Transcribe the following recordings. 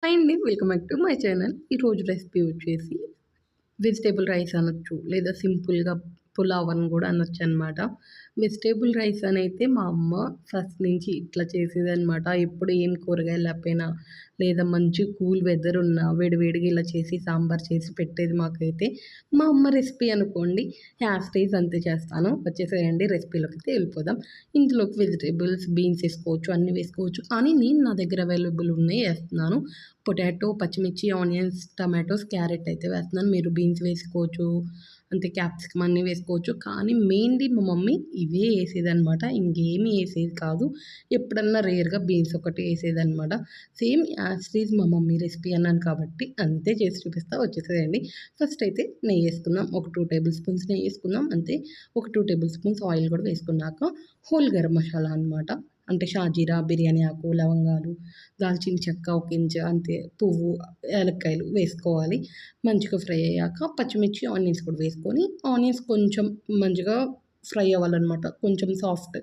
Hi అండి. Welcome back to my channel. ఈరోజు recipe వచ్చేసి వెజిటేబుల్ రైస్ అనొచ్చు, లేదా సింపుల్‌గా పులావ్ అని గూడా అనొచ్చనమాట. వెజిటేబుల్ రైస్ అనైతే మా అమ్మ ఫస్ట్ నుంచి ఇట్లా చేసేదనమాట. ఎప్పుడు ఏం కూరగాయలు లేకపోయినా, లేదా మంచి కూల్ వెదర్ ఉన్నా వేడివేడిగా ఇలా చేసి సాంబార్ చేసి పెట్టేది మాకైతే. మా అమ్మ రెసిపీ అనుకోండి. యాజ్ ఇట్ ఈజ్ అంతే చేస్తాను. వచ్చేసేయండి రెసిపీలోకైతే వెళ్ళిపోదాం. ఇందులోకి వెజిటేబుల్స్, బీన్స్ వేసుకోవచ్చు, అన్నీ వేసుకోవచ్చు. కానీ నేను నా దగ్గర అవైలబుల్ ఉన్నాయి ఏస్తున్నాను. పొటాటో, పచ్చిమిర్చి, ఆనియన్స్, టమాటోస్, క్యారెట్ అయితే వేస్తున్నాను. మీరు బీన్స్ వేసుకోవచ్చు, అంతే క్యాప్సికమ్ అన్నీ వేసుకోవచ్చు. కానీ మెయిన్‌లీ మా మమ్మీ ఇవే ఏసేదనమాట. ఇంకేమీ ఏసేది కాదు. ఎప్పుడన్నా రేర్‌గా బీన్స్ ఒకటి ఏసేదనమాట. సేమ్ యాజ్ ఇట్ ఈజ్ మా మమ్మీ రెసిపీ అన్నాను కాబట్టి అంతే చేసి చూపిస్తా, వచ్చేసేయండి. ఫస్ట్ అయితే నెయ్యేసుకుందాం. ఒక 2 టేబుల్ స్పూన్స్ నెయ్యేసుకుందాం. అంతే ఒక 2 టేబుల్ స్పూన్స్ ఆయిల్ కూడా వేసుకున్నాక హోల్ గరం మసాలా అనమాట. అంటే షాజీరా, బిర్యానీ ఆకు, లవంగాలు, దాల్చిన చెక్క ఒక ఇంచు అంతే, పువ్వు, యాలక్కాయలు వేసుకోవాలి. మంచిగా ఫ్రై అయ్యాక పచ్చిమిర్చి, ఆనియన్స్ కూడా వేసుకొని, ఆనియన్స్ కొంచెం మంచిగా ఫ్రై అవ్వాలనమాట. కొంచెం సాఫ్ట్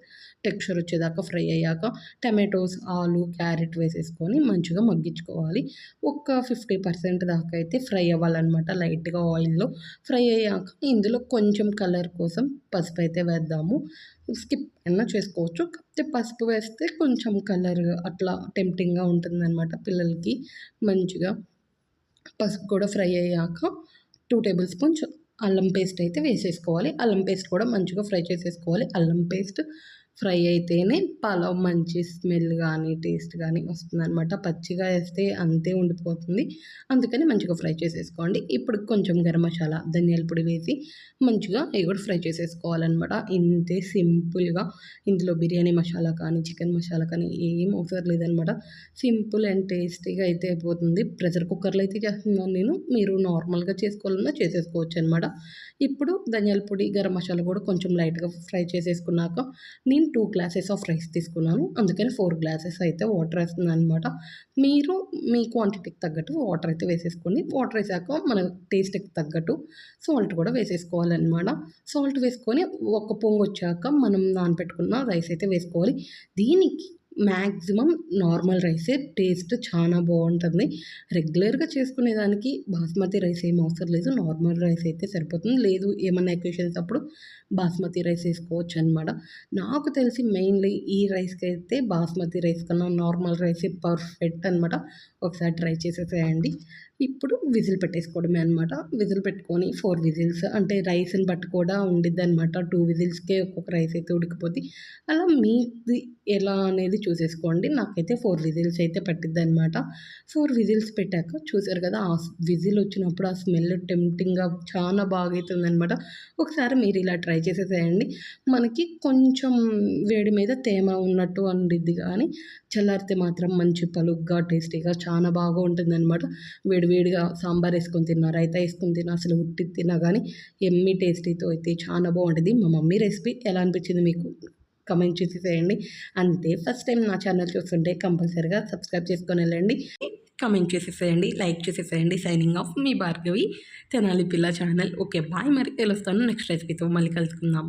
టెక్స్చర్ వచ్చేదాకా ఫ్రై అయ్యాక టమాటోస్, ఆలు, క్యారెట్ వేసేసుకొని మంచిగా మగ్గించుకోవాలి. ఒక 50% దాకా అయితే ఫ్రై అవ్వాలనమాట లైట్‌గా ఆయిల్‌లో. ఫ్రై అయ్యాక ఇందులో కొంచెం కలర్ కోసం పసుపు అయితే వేద్దాము. స్కిప్ అయినా చేసుకోవచ్చు. కాకపోతే పసుపు వేస్తే కొంచెం కలర్ అట్లా టెంప్టింగ్‌గా ఉంటుందనమాట పిల్లలకి మంచిగా. పసుపు కూడా ఫ్రై అయ్యాక 2 టేబుల్ స్పూన్స్ అల్లం పేస్ట్ అయితే వేసేసుకోవాలి. అల్లం పేస్ట్ కూడా మంచిగా ఫ్రై చేసేసుకోవాలి. అల్లం పేస్ట్ ఫ్రై అయితేనే పలావ్ మంచి స్మెల్ కానీ, టేస్ట్ కానీ వస్తుందనమాట. పచ్చిగా వేస్తే అంతే ఉండిపోతుంది. అందుకని మంచిగా ఫ్రై చేసేసుకోండి. ఇప్పుడు కొంచెం గరం మసాలా, ధనియాల పొడి వేసి మంచిగా ఇవి కూడా ఫ్రై చేసేసుకోవాలనమాట. ఇంతే సింపుల్‌గా. ఇందులో బిర్యానీ మసాలా కానీ, చికెన్ మసాలా కానీ ఏం అవసరం లేదనమాట. సింపుల్ అండ్ టేస్టీగా అయితే అయిపోతుంది. ప్రెషర్ కుక్కర్‌లో అయితే చేస్తున్నాను నేను. మీరు నార్మల్‌గా చేసుకోవాలన్నా చేసేసుకోవచ్చు అనమాట. ఇప్పుడు ధనియాల పొడి, గరం మసాలా కూడా కొంచెం లైట్‌గా ఫ్రై చేసేసుకున్నాక నేను 2 గ్లాసెస్ ఆఫ్ రైస్ తీసుకున్నాను. అందుకని 4 గ్లాసెస్ అయితే వాటర్ ఏస్తున్నాననమాట. మీరు మీ క్వాంటిటీకి తగ్గట్టు వాటర్ అయితే వేసేసుకోండి. వాటర్ ఏసాక మన టేస్ట్‌కి తగ్గట్టు సాల్ట్ కూడా వేసేసుకోవాలనమాట. సాల్ట్ వేసుకొని ఒక పొంగొచ్చాక మనం నానబెట్టుకున్న రైస్ అయితే వేసుకోవాలి. దీనికి మ్యాక్సిమం నార్మల్ రైసే టేస్ట్ చాలా బావుంటుంది. రెగ్యులర్‌గా చేసుకునేదానికి బాస్మతి రైస్ ఏం అవసరం లేదు. నార్మల్ రైస్ అయితే సరిపోతుంది. లేదు ఏమన్నా అకేషన్స్ అప్పుడు బాస్మతి రైస్ ఏసుకోవచ్చనమాట. నాకు తెలిసి మెయిన్‌లీ ఈ రైస్‌కైతే బాస్మతి రైస్ కన్నా నార్మల్ రైసే పర్ఫెక్ట్ అనమాట. ఒకసారి ట్రై చేసేసేయండి. ఇప్పుడు విజిల్ పెట్టేసుకోవడమే అనమాట. విజిల్ పెట్టుకొని 4 విజిల్స్ అంటే రైస్‌ని బట్టి కూడా ఉండిద్దనమాట. 2 విజిల్స్‌కే ఒక్కొక్క రైస్ అయితే ఉడికిపోద్ది. అలా మీది ఎలా అనేది చూసేసుకోండి. నాకైతే 4 విజిల్స్ అయితే పట్టిద్దనమాట. 4 విజిల్స్ పెట్టాక చూసారు కదా! ఆ విజిల్ వచ్చినప్పుడు ఆ స్మెల్ టెంప్టింగ్‌గా చాలా బాగైతుందనమాట. ఒకసారి మీరు ఇలా ట్రై చేసేసేయండి. మనకి కొంచెం వేడి మీద తేమ ఉన్నట్టు ఉండిద్ది కానీ, చల్లారితే మాత్రం మంచి పలుగ్గా, టేస్టీగా చాలా బాగా ఉంటుందనమాట. వేడి వేడిగా సాంబార్ ఏసుకొని తిన్నా, రైతా ఏసుకొని తిన్నా, అసలు ఉట్టిది తిన్నా గానీ యమ్మీ టేస్టీతో అయితే చాలా బావుంటది. మా మమ్మీ రెసిపీ ఎలా అనిపించింది మీకు? కమెంట్ చేసేసేయండి. అంతే ఫస్ట్ టైం నా ఛానల్ చూస్తుంటే కంపల్సరీగా సబ్స్క్రైబ్ చేసుకొనెళ్ళండి. కమెంట్ చేసేసేయండి, లైక్ చేసేసేయండి. సైనింగ్ ఆఫ్ మీ భార్గవి, తెనాలి పిల్ల ఛానల్. ఓకే బాయ్ మరి. తెలుస్తాను నెక్స్ట్ రెసిపీతో మళ్ళీ కలుసుకుందాం.